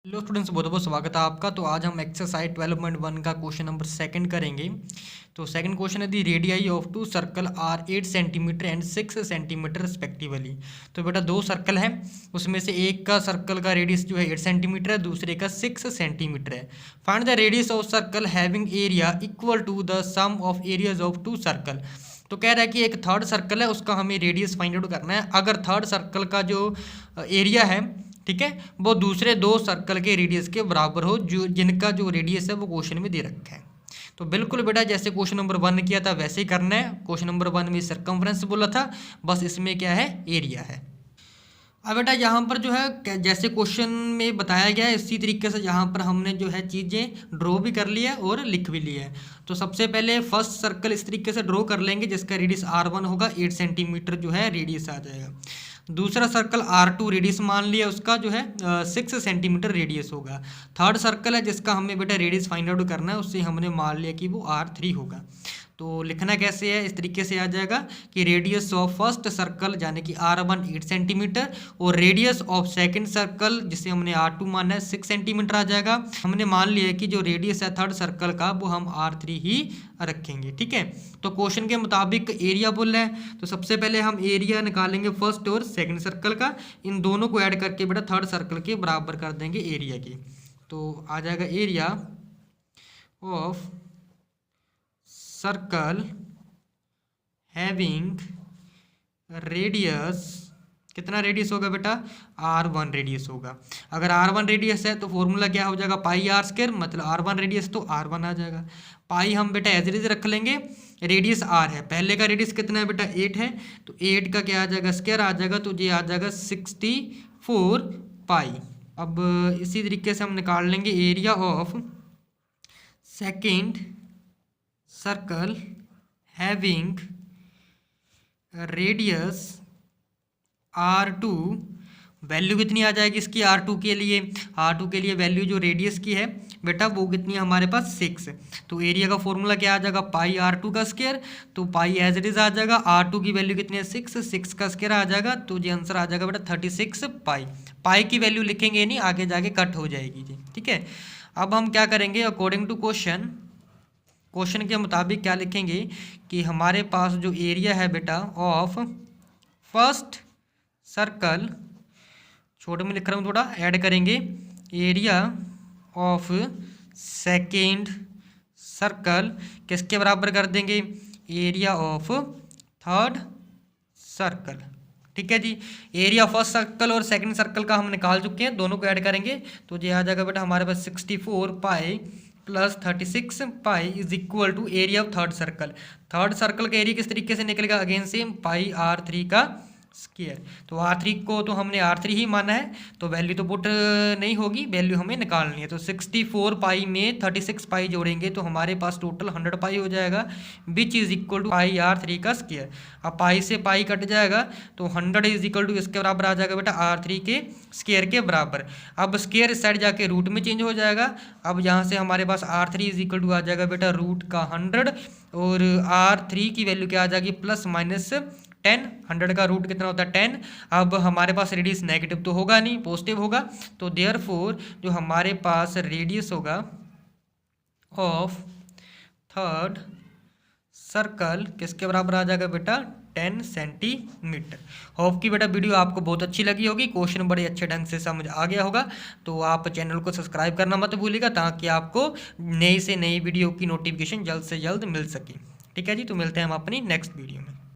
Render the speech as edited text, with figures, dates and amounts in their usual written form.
Hello students, बहुत बहुत स्वागत है आपका। तो आज हम एक्सरसाइज 12.1 का क्वेश्चन नंबर सेकंड करेंगे। तो सेकंड क्वेश्चन है the radii of two circle are 8 centimetre and 6 centimetre respectively. तो बेटा दो सर्कल है, उसमें से एक का सर्कल का रेडियस जो है 8 सेंटीमीटर है, दूसरे का 6 सेंटीमीटर है। Find the radius of circle having area equal to the sum of areas of two circle. तो कह रहा है कि एक थर्ड सर्कल है, उसका हमें रेडियस फाइंड आउट करना है। अगर थर्ड सर्कल का जो एरिया है, ठीक है, वो दूसरे दो सर्कल के रेडियस के बराबर हो, जो जिनका जो रेडियस है वो क्वेश्चन में दे रखा है। तो बिल्कुल बेटा जैसे क्वेश्चन नंबर 1 किया था वैसे ही करना है। क्वेश्चन नंबर 1 में सर्कमफ्रेंस बोला था, बस इसमें क्या है, एरिया है। अब बेटा यहाँ पर जो है जैसे क्वेश्चन में बताया गया है इसी तरीके से यहाँ पर हमने जो है चीज़ें ड्रॉ भी कर लिया है और लिख भी लिया है। तो सबसे पहले फर्स्ट सर्कल इस तरीके से ड्रॉ कर लेंगे जिसका रेडियस R1 होगा, 8 सेंटीमीटर जो है रेडियस आ जाएगा। दूसरा सर्कल R2 रेडियस मान लिया, उसका जो है 6 सेंटीमीटर रेडियस होगा। थर्ड सर्कल है जिसका हमें बेटा रेडियस फाइंड आउट करना है, उससे हमने मान लिया कि वो R3 होगा। तो लिखना कैसे है, इस तरीके से आ जाएगा कि रेडियस ऑफ फर्स्ट सर्कल यानी कि R1 8 सेंटीमीटर और रेडियस ऑफ सेकंड सर्कल जिसे हमने R2 माना है 6 सेंटीमीटर आ जाएगा। हमने मान लिया कि जो रेडियस है थर्ड सर्कल का वो हम R3 ही रखेंगे, ठीक है। तो क्वेश्चन के मुताबिक एरिया बोला है, तो सबसे पहले हम एरिया निकालेंगे फर्स्ट और सेकंड सर्कल का। इन दोनों को ऐड करके बेटा थर्ड सर्कल के बराबर कर देंगे एरिया की। तो आ जाएगा area of circle having radius, कितना रेडियस होगा बेटा, R1 रेडियस होगा। अगर R1 रेडियस है तो फॉर्मूला क्या हो जाएगा, पाई आर स्क्वायर, मतलब R1 रेडियस तो R1 आ जाएगा। पाई हम बेटा एज इट इज रख लेंगे, रेडियस R है, पहले का रेडियस कितना है बेटा 8 है, तो 8 का क्या आ जाएगा, स्क्वायर आ जाएगा, तो ये आ जाएगा 64 पाई। अब इसी तरीके से हम निकाल लेंगे area of second circle having radius R2। Value कितनी आ जाएगी इसकी R2 के लिए, R2 के लिए वैल्यू जो रेडियस की है बेटा वो कितनी है हमारे पास 6। तो एरिया का फॉर्मूला क्या आ जाएगा, पाई R2 का स्क्वायर, तो पाई एज इट इज आ जाएगा। R2 की वैल्यू कितनी है 6 का स्क्वायर आ जाएगा, तो ये आंसर आ जाएगा बेटा 36 पाई। पाई की वैल्यू लिखेंगे नहीं, आगे जाके कट हो जाएगी जी, ठीक है। अब हम क्या करेंगे, अकॉर्डिंग टू क्वेश्चन के मुताबिक क्या लिखेंगे कि हमारे पास जो एरिया है बेटा ऑफ फर्स्ट सर्कल, छोटे में लिख रहा हूँ थोड़ा, ऐड करेंगे एरिया ऑफ सेकेंड सर्कल किसके बराबर कर देंगे, एरिया ऑफ थर्ड सर्कल, ठीक है जी। एरिया फर्स्ट सर्कल और सेकंड सर्कल का हम निकाल चुके हैं, दोनों को ऐड करेंगे तो ये आ जाएगा बेटा हमारे पास 64 pi plus 36 pi is equal to area of third circle. Third circle का एरिया किस तरीके से निकलेगा, अगेन सेम पाई R3 का स्क्वायर। तो R3 को तो हमने R3 ही माना है, तो वैल्यू तो पुट नहीं होगी, वैल्यू हमें निकालनी है। तो 64 पाई में 36 पाई जोड़ेंगे तो हमारे पास टोटल 100 पाई हो जाएगा, which is equal to pi R3 का स्क्वायर। अब पाई से पाई कट जाएगा तो 100 इज इक्वल टू इसके बराबर आ जाएगा बेटा R3 के स्क्वायर के बराबर। अब स्क्वायर इस साइड जाके रूट में चेंज हो जाएगा। अब यहाँ से हमारे पास R3 इज इक्वल टू आ जाएगा बेटा रूट का 100 और R3 की वैल्यू क्या आ जाएगी प्लस माइनस 10। 100 का रूट कितना होता है 10। अब हमारे पास रेडियस नेगेटिव तो होगा नहीं, पॉजिटिव होगा, तो देयरफॉर जो हमारे पास रेडियस होगा ऑफ थर्ड सर्कल किसके बराबर आ जाएगा बेटा 10 सेंटीमीटर। होप की बेटा वीडियो आपको बहुत अच्छी लगी होगी, क्वेश्चन बड़े अच्छे ढंग से समझ आ गया होगा। तो आप चैनल को सब्सक्राइब करना मत भूलिएगा ताकि आपको नई से नई वीडियो की नोटिफिकेशन जल्द से जल्द मिल सके, ठीक है जी। तो मिलते हैं हम अपनी नेक्स्ट वीडियो में।